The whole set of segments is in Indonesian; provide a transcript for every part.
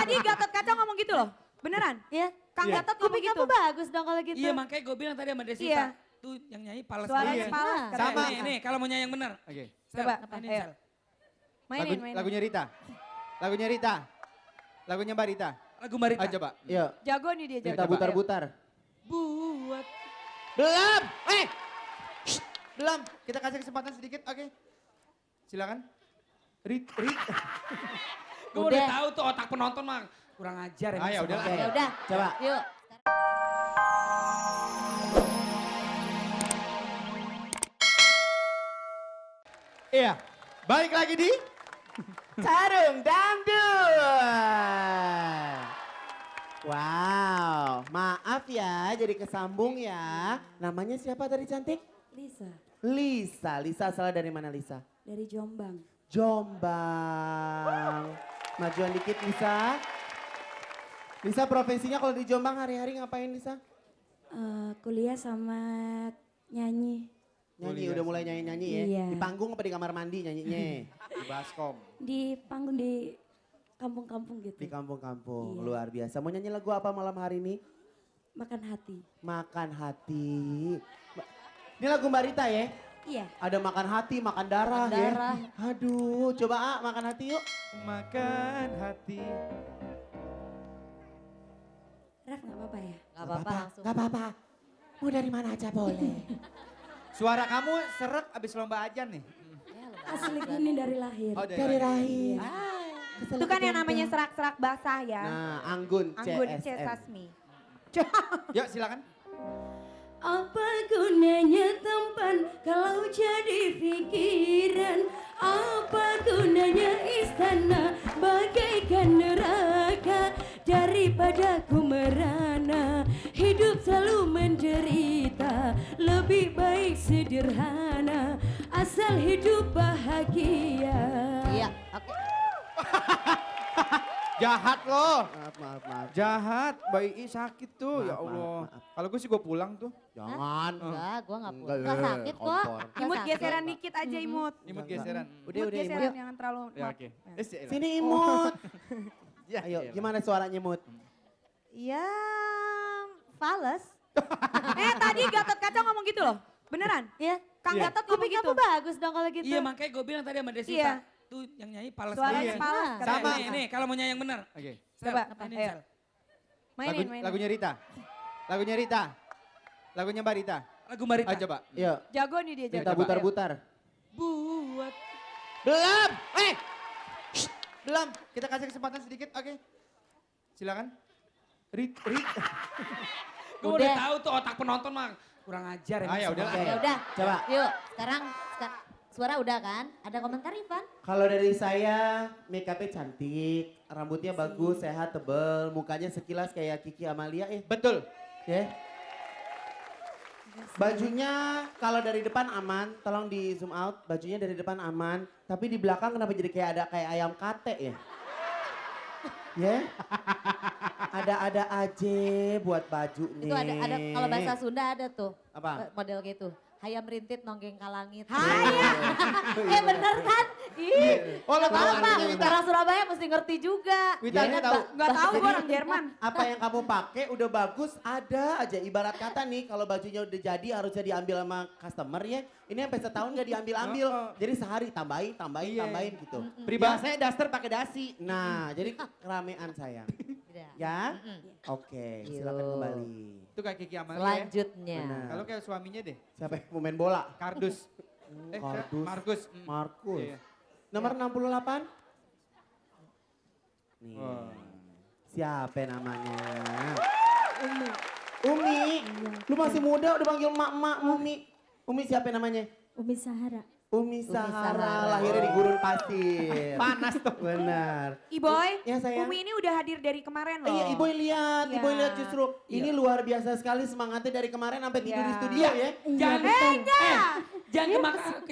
tadi Gatot Kaca ngomong gitu loh. Beneran? Iya. Kang Gatot ngomong gitu. Kamu bagus dong kalau gitu. Iya makanya gue bilang tadi sama Desita. Iya. Tuh yang nyanyi Pales. Suaranya banget. Pales. Nah, katanya. Sama. Nih kalau mau nyanyi yang benar. Oke. Coba, Mainin, ayo. Sel. Mainin. Lagunya Rita. Lagunya Rita. Lagunya Mbak Rita. Lagu Marita. Ayo coba. Iya. Jago nih dia, Kita jago. butar-butar. Buat. Belum. Shh, belum. Kita kasih kesempatan sedikit. Oke. Silakan. Rit. Gue udah tahu tuh otak penonton mah kurang ajar ya. Ya udah. Oke. Ya udah. Coba. Yuk. Iya. Balik lagi di Tarung Dangdut. Wow, maaf ya jadi kesambung ya. Namanya siapa tadi cantik? Lisa, Lisa asal dari mana Lisa? dari Jombang. Jombang. Majuan dikit Lisa. Lisa profesinya kalau di Jombang hari-hari ngapain Lisa? Kuliah sama nyanyi Nyanyi, udah mulai nyanyi-nyanyi ya? Iya. Di panggung apa di kamar mandi nyanyinya? di Baskom. di panggung di kampung-kampung gitu. Di kampung-kampung, Iya. luar biasa. Mau nyanyi lagu apa malam hari ini? Makan hati. Makan hati. Ini lagu Mbak Rita ya? Iya. Ada makan hati, makan darah, Makan darah. ya. Aduh, coba makan hati yuk. Makan hati. Ref nggak apa-apa ya? Gak apa-apa langsung. Gak apa-apa. Mau dari mana aja boleh. Suara kamu seret abis lomba ajan nih. Asli ini dari lahir. Oh, Dari rahim. Itu kan yang namanya serak-serak basah ya. Nah, Anggun, Anggun C. CSM. Sasmi. Yuk silakan. Apa gunanya tampan kalau jadi pikiran? Apa gunanya istana bagaikan neraka? Daripada ku merana, hidup selalu menderita. Lebih baik sederhana, asal hidup bahagia. Iya, oke. Jahat loh. Maaf. Jahat. Mbak Ii sakit tuh. Ya Maaf, Allah. maaf. Kalau gue sih gue pulang tuh. Jangan. Enggak, gue gak Enggak, Gak sakit kok. kompor. Nggak Imut sakit. geseran dikit aja imut. Imut geseran. Udah, Imut Imut. geseran jangan terlalu. Ya oke. Sini imut. Ya, Ayo, iya. gimana suaranya imut? Ya, fales. Tadi Gatot Kaca ngomong gitu loh. Beneran? Iya. Kang Iya. Gatot ngomong gitu. Kamu bagus dong kalau gitu. Iya makanya gue bilang tadi sama Desita. Iya. Tuh yang nyanyi Pales. Suaranya Iya. Pales. Nah. katanya. Sama. Nih kalau mau nyanyi yang benar. Oke. Coba, Mainin, ayo. Sel. Mainin. Lagunya Rita. Lagunya Rita. Lagunya Mbak Rita. Lagu Marita. Ayo coba. Yuk, Jago nih dia, kita jago. butar-butar. Buat. Belum. Shh, belum. Kita kasih kesempatan sedikit. Oke. Silakan. Rit. Gue udah tahu tuh otak penonton mah kurang ajar ya. Ya udah. Oke. Ya udah. Coba. Yuk, sekarang suara udah kan? Ada komentar Ivan? Kalau dari saya, make upnya cantik, rambutnya bagus, sehat, tebel, mukanya sekilas kayak Kiki Amalia Betul. ya. Bajunya kalau dari depan aman, tolong di zoom out, bajunya dari depan aman, tapi di belakang kenapa jadi kayak ayam kate ya? Ya? Ada aja buat bajunya. Itu ada kalau bahasa Sunda ada tuh. Apa? Model gitu. Hayam rintit nonggeng kalangit. Iya. Bener kan? Ih. Oh, lo tahu Apa? artinya, Wita? Orang Surabaya mesti ngerti juga. Witanya Ya, tahu. Nggak tahu gue Jadi, orang Jerman. Apa yang kamu pakai udah bagus, ada aja. Ibarat kata nih, kalau bajunya udah jadi harusnya diambil sama customer ya. Ini sampai setahun gak diambil-ambil. Jadi sehari tambahin Iya. gitu. Peribahasanya daster pakai dasi. Nah, jadi keramean sayang. Udah. Ya? Oke, silakan Yuk. kembali. Itu kayak Kiki Amalia ya. Selanjutnya. Benar. Kalau kayak suaminya deh. Siapa yang mau main bola? Kardus. Kardus. Markus. Markus. Iya. Nomor 68? Nih. Wah. Siapa namanya? Umi. Lu masih muda udah panggil mak-mak Umi. Umi siapa namanya? Umi Sahara. Umi Sahara, Sahara. lahirnya di gurun pasir. Panas tuh. Benar. Iboy, Ya, sayang. Umi ini udah hadir dari kemarin loh. Iya, Iboy lihat, Iya. Iboy lihat justru. Ini luar biasa sekali semangatnya dari kemarin sampai tidur di Iya. studio ya. Jangan, enggak.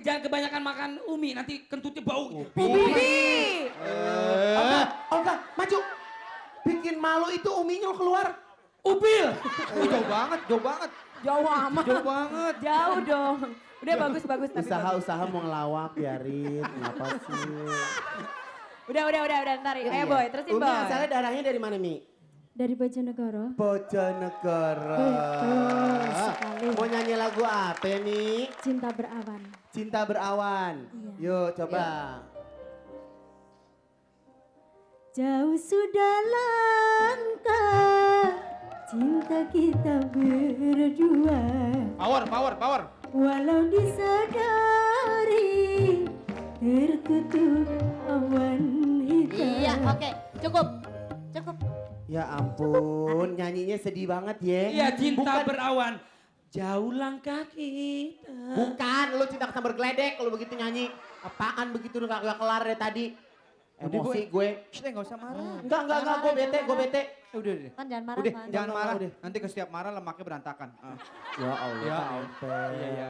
jangan kebanyakan makan umi nanti kentutnya bau. Bibi. Olga, maju. Bikin malu itu Uminya keluar. Upil. Jauh banget, jauh banget. Jauh amat. Jauh banget. Jauh dong. Udah bagus. Tapi bagus. Usaha-usaha mau ngelawak biarin, kenapa sih? Udah, ntar. Ayo Boy, terusin Umi Boy. asalnya darahnya dari mana Mi? Dari Bojonegoro. Bojonegoro. Betul sekali. Mau nyanyi lagu apa Mi? Cinta berawan. Cinta berawan. Iya. Yuk coba. Jauh sudah langkah cinta kita berdua. Power. Walau disadari tertutup awan hitam. Iya, oke. Cukup. Ya ampun, nyanyinya sedih banget ya. Iya, cinta Bukan- berawan. Jauh langkah kita. Bukan, lu cinta kesambar geledek lu begitu nyanyi. Apaan begitu lu gak kelar dari tadi. Emosi gue. Shh, nggak usah marah. Enggak, gue bete. Udah. Kan jangan marah, Udah, Man. jangan marah. Udah. Nanti ke setiap marah lemaknya berantakan. Ya Allah. Ya ampun. Iya.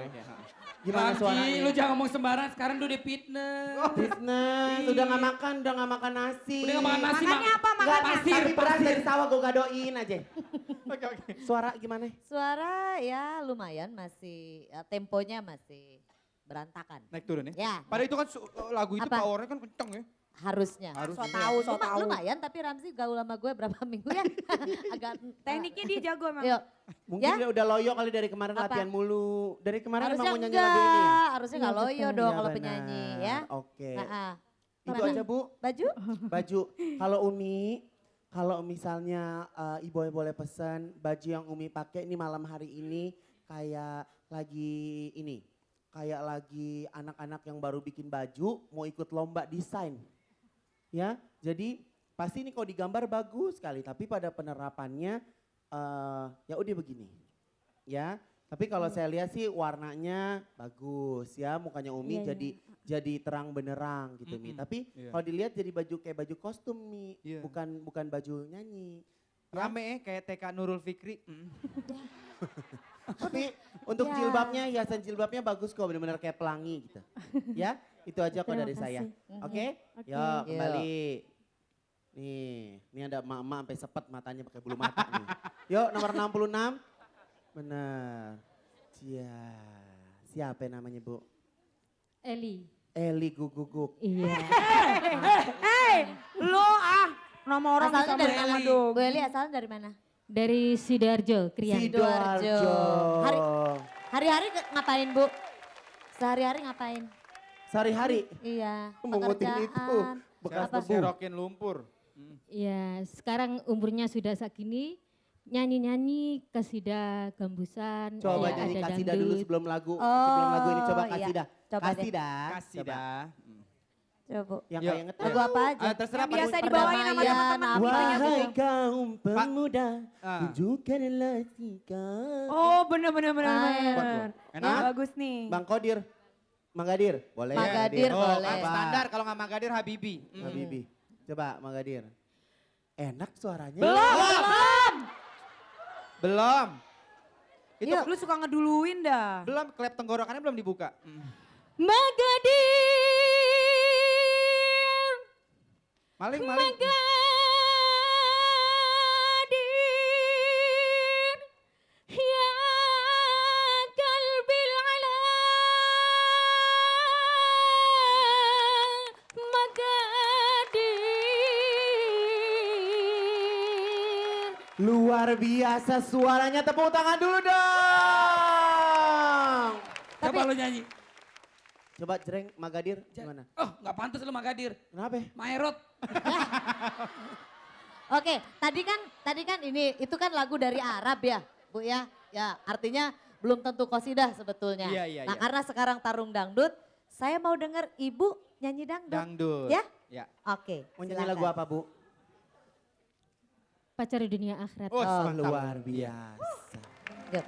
Gimana Ramji, suaranya? lu jangan ngomong sembarang, sekarang udah di fitness. Fitness, udah gak makan nasi. Udah gak makan nasi, Makannya apa? Enggak, Makannya? pasir, tapi beras dari sawah gue gadoin aja. Oke. Suara gimana? Suara ya lumayan masih, temponya masih berantakan. Naik turun ya? Ya, Padahal itu kan lagu itu Apa? powernya kan kenceng ya. harusnya. Harus. So tahu. Lumayan, tapi Ramzi gaul sama gue berapa minggu ya. Agak Tekniknya dia jago emang. Yuk. Mungkin Ya? dia udah loyo kali dari kemarin Apa? latihan mulu. Dari kemarin Harusnya emang mau nyanyi lagu ini ya? enggak, harusnya Iya, enggak loyo betul. dong Iya, kalau benar. penyanyi ya. Oke. Nah, Itu Mana? aja Bu, baju? baju. Kalau Umi, kalau misalnya Ibu boleh pesan baju yang Umi pakai ini malam hari ini kayak lagi ini. Kayak lagi anak-anak yang baru bikin baju mau ikut lomba desain. Ya, jadi pasti ini kalau digambar bagus sekali, tapi pada penerapannya ya udah begini. Ya, tapi kalau saya lihat sih warnanya bagus ya, mukanya Umi Iya, jadi terang benerang gitu Mi. Tapi Iya. kalau dilihat jadi baju kayak baju kostum Mi, Iya. bukan baju nyanyi. Rame kayak TK Nurul Fikri. Tapi untuk Ya. jilbabnya, hiasan jilbabnya bagus kok, bener-bener kayak pelangi gitu. Ya, itu aja kok Terima dari saya. kasih. Oke? Oke. Yuk kembali. Nih ada emak-emak sampai sepet matanya pakai bulu mata nih. Yuk nomor 66. Bener. Siapa namanya Bu? Eli. Eli Guguguk. Iya. Lu nama orang Asalnya bisa dari nama mana? dong. Bu Eli asalnya dari mana? Dari Sidoarjo, Krian. Sidoarjo. Hari-hari ngapain Bu? Sehari-hari ngapain? Sehari-hari Iya, mengutin itu pekerjaan. bekas Apa? debu. Serokin lumpur. Ya, sekarang umurnya sudah segini, nyanyi-nyanyi kasidah gambusan. Coba ya, nyanyi ada kasidah dulu dangdut. sebelum lagu ini coba iya. kasidah. Coba deh. Kasidah. Kasih Coba. dah. Coba Bu. Yang Yuk. kayak ngetes. Lagu apa aja? Terserah Yang biasa pakai- dibawain sama Perdamaian, teman-teman apa? itunya tuh. Wahai kaum pemuda, Ah. tunjukkanlah sikap. Oh bener. Enak? Bagus nih. Bang Kodir, Magadir, boleh ya? Magadir Oh, boleh. kan standar kalau nggak Magadir Habibi. Habibi, coba Magadir. Enak suaranya. Belum. Itu Lu suka ngeduluin dah. belum klep tenggorokannya belum dibuka. Magadir, Maling. Magadir, ya kalbil ala, Magadir. Luar biasa suaranya, tepuk tangan dulu dong. Coba lu nyanyi. Coba jreng Magadir gimana? Oh nggak pantas lu Magadir. Kenapa? Maerot. Oke, tadi kan itu kan lagu dari Arab ya, Bu ya. Ya, artinya belum tentu qasidah sebetulnya. Iya. Nah, karena sekarang tarung dangdut, saya mau denger Ibu nyanyi dangdut. Dangdut. Ya? Ya. Oke. Mau nyanyi silakan. lagu apa Bu? Pacar di dunia akhirat. Oh, Oh, mantap. luar biasa. Good.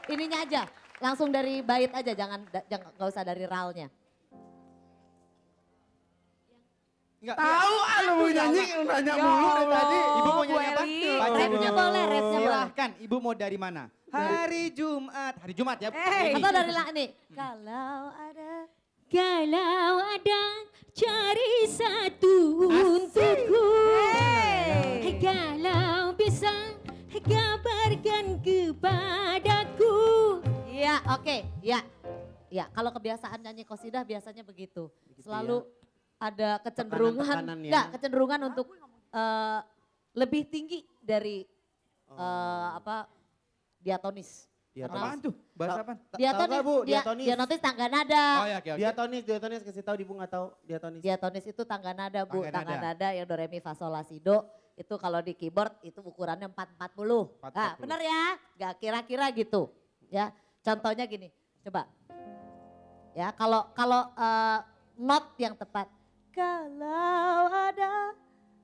Ininya aja, langsung dari bait aja, jangan nggak usah dari ralnya. Enggak. Tahu lu mau nyanyi, nanya Ya mulu dari tadi. Ibu mau Bu nyanyi apa? Eli. Rapnya boleh, rapnya boleh. Silahkan, ibu mau dari mana? Hari Jumat. Hari Jumat ya. Hey. Ini. Atau dari nih, kalau ada Kalau ada cari satu untukku, Hey. kalau bisa kabarkan kepadaku. Iya, oke, ya. Ya, kalau kebiasaan nyanyi qasidah biasanya begitu. Selalu ada kecenderungan, Tekanan-tekanannya. enggak kecenderungan untuk lebih tinggi dari diatonis. Apaan tuh? Bahasa apaan? Diatonis, Bu, diatonis. diatonis tangga nada. Oh ya, oke. Diatonis kasih tahu di Bu nggak tahu diatonis. Diatonis itu tangga nada Bu, Tangga tangga nada. nada yang do re mi fa sol la si do. Itu kalau di keyboard itu ukurannya 440. Nah, 440. bener ya? Gak kira-kira gitu. Ya, contohnya gini, coba. Ya, kalau not yang tepat. Kalau ada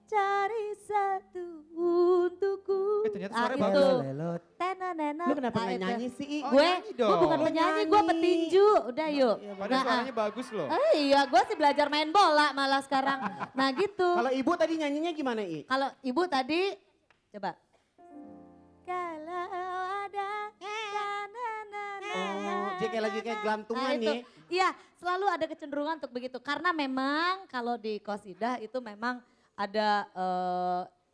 cari satu untukku. Ternyata Ah, suaranya itu. bagus. Lelot. Tenanena. Lu kenapa Ah, nggak itu. nyanyi sih? I? Oh, Gue, nyanyi gue dong. bukan Oh, penyanyi, nyanyi. gue petinju. Udah yuk. Iya, Padahal Nah, suaranya bagus loh. Iya, gue sih belajar main bola malah sekarang. Nah gitu. Kalau ibu tadi nyanyinya gimana I? Kalau ibu tadi, coba. Kalau ada Oh, dia kayak lagi kayak gelantungan itu. nih. Iya, selalu ada kecenderungan untuk begitu. Karena memang kalau di qasidah itu memang ada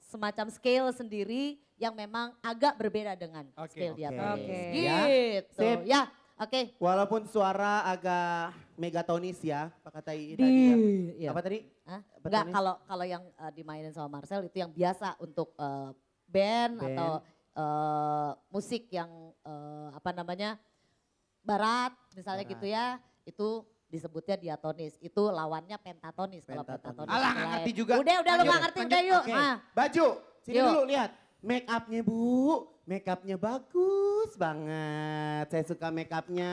semacam scale sendiri yang memang agak berbeda dengan Oke, scale oke. diatonis. Oke. Gitu. Sip. Ya, oke. Walaupun suara agak megatonis ya, apa kata I Di, tadi ya? iya. Apa tadi? Hah? Apa Enggak, Tonis? kalau yang dimainin sama Marcel itu yang biasa untuk band atau musik yang barat misalnya Barat. gitu ya, itu disebutnya diatonis. Itu lawannya pentatonis kalau Pentatonis. pentatonis. Alah, itu nggak lain. ngerti juga. Udah lu Lanjut, nggak ngerti, udah yuk. Oke, Ah. baju. Sini Yuk. dulu lihat. Make upnya Bu, make upnya bagus banget. Saya suka make upnya.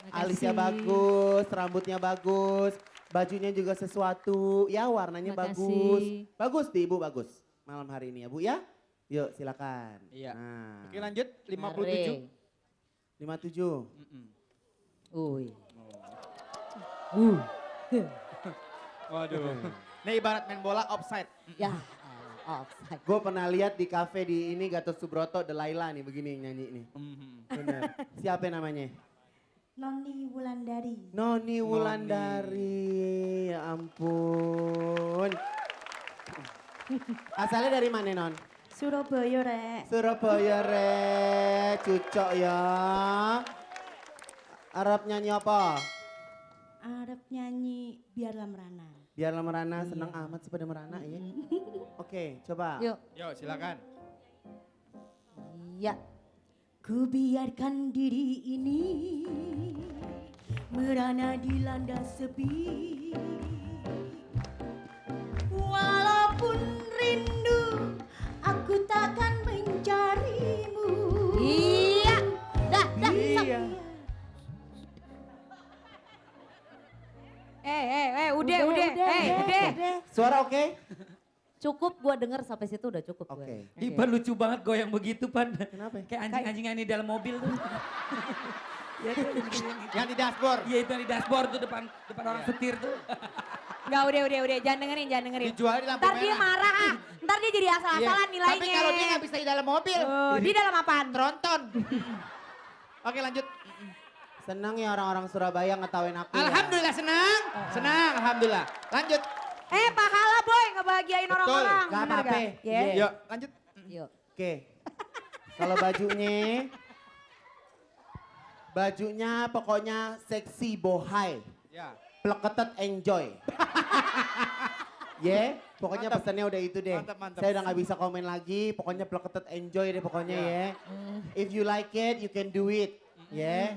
Alisnya bagus, rambutnya bagus. Bajunya juga sesuatu, ya warnanya Makasih. bagus. Bagus di Ibu, bagus. Malam hari ini ya Bu ya. Yuk silakan. Iya. Nah, Oke lanjut, 57. Mari. 57. Mm-mm. Uy. Waduh. Ini ibarat main bola offside. Ya, offside. Gue pernah lihat di kafe di ini Gatot Subroto, Delaila nih begini yang nyanyi nih. Bener. Siapa namanya? Noni Wulandari. Noni Wulandari, ya ampun. Asalnya dari mana Non? Surabaya rek. Surabaya re, cucok ya. Arab nyanyi apa? Arab nyanyi biarlah merana. Biarlah merana, seneng amat sih pada merana ya. Oke, coba. Yuk. Yuk silakan. Iya. Ku biarkan diri ini merana dilanda sepi. Walaupun rindu, aku takkan mencarimu. Iya. Dah, dah. Iya. Udah. Suara oke? Cukup gua denger sampai situ udah cukup gue. Oke. Ipan lucu banget goyang begitu Pan. Kenapa? Kayak anjing-anjing yang di dalam mobil tuh. Ya tuh, Yang di dashboard. iya itu yang di dashboard tuh depan orang setir tuh. Enggak, udah. Jangan dengerin. Dijual di lampu Ntar dia merah. marah ah. Ntar dia jadi asal-asalan Iya. nilainya. Tapi kalau dia nggak bisa di dalam mobil. Oh, di dalam apaan? Tronton. Oke lanjut. Senang ya orang-orang Surabaya ngetawain aku ya. Alhamdulillah senang. Senang, alhamdulillah. Lanjut. Pahala boy ngebahagiain Betul. orang-orang. Gak Bener apa-apa. Ya. Iya. Yuk lanjut. Yuk. Oke. Kalau bajunya pokoknya seksi bohai. Ya. Pleketet enjoy. Pokoknya Mantap. pesannya udah itu deh. Mantap. Saya udah nggak bisa komen lagi. Pokoknya pleketet enjoy deh pokoknya ya. If you like it, you can do it. Ya.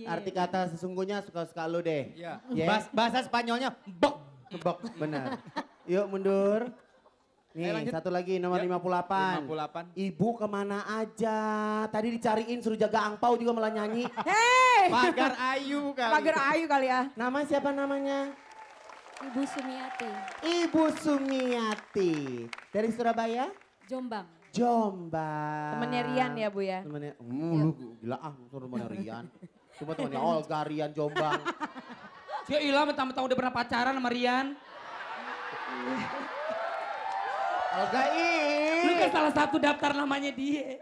Arti kata sesungguhnya suka-suka lu deh. Ya. Ya. Bahasa Spanyolnya bok. Bok, benar. Yuk mundur. Nih, Ayo lanjut. satu lagi nomor Yuk. 58. 58. Ibu kemana aja? Tadi dicariin suruh jaga angpau juga malah nyanyi. Hei, Pagar Ayu kali. pagar ayu kali ya. Nama siapa namanya? Ibu Sumiati, Ibu Sumiati. Dari Surabaya? Jombang. Jombang. Temennya Rian ya Bu ya. Temennya, lu gila ah, suruh temennya Rian. Cuma temennya Olga, Rian, Jombang. Ya ilah mentang-mentang udah pernah pacaran sama Rian. Olga Lu kan salah satu daftar namanya dia.